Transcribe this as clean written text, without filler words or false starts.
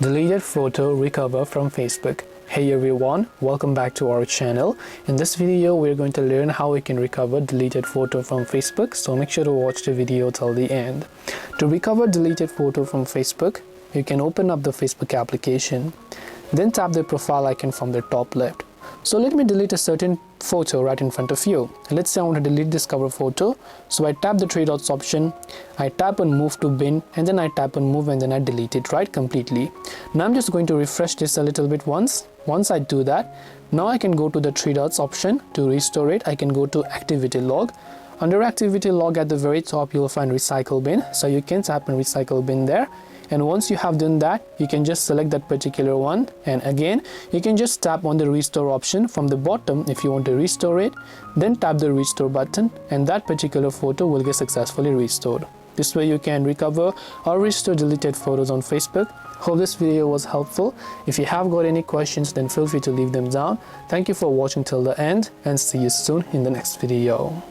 Deleted photo recover from Facebook. Hey everyone, welcome back to our channel. In this video we're going to learn how we can recover deleted photo from Facebook, so make sure to watch the video till the end. To recover deleted photo from Facebook, you can open up the Facebook application, then tap the profile icon from the top left. So let me delete a certain photo right in front of you. Let's say I want to delete this cover photo. So I tap the three dots option, I tap on move to bin, and then I tap on move, and then I delete it right completely. Now I'm just going to refresh this a little bit once. Once I do that, now I can go to the three dots option. To restore it, I can go to activity log. Under activity log at the very top you'll find recycle bin, so you can tap on recycle bin there. And once you have done that, you can just select that particular one, and again you can just tap on the restore option from the bottom if you want to restore it, then tap the restore button, and that particular photo will get successfully restored. This way you can recover or restore deleted photos on Facebook. Hope this video was helpful. If you have got any questions, then feel free to leave them down. Thank you for watching till the end, and see you soon in the next video.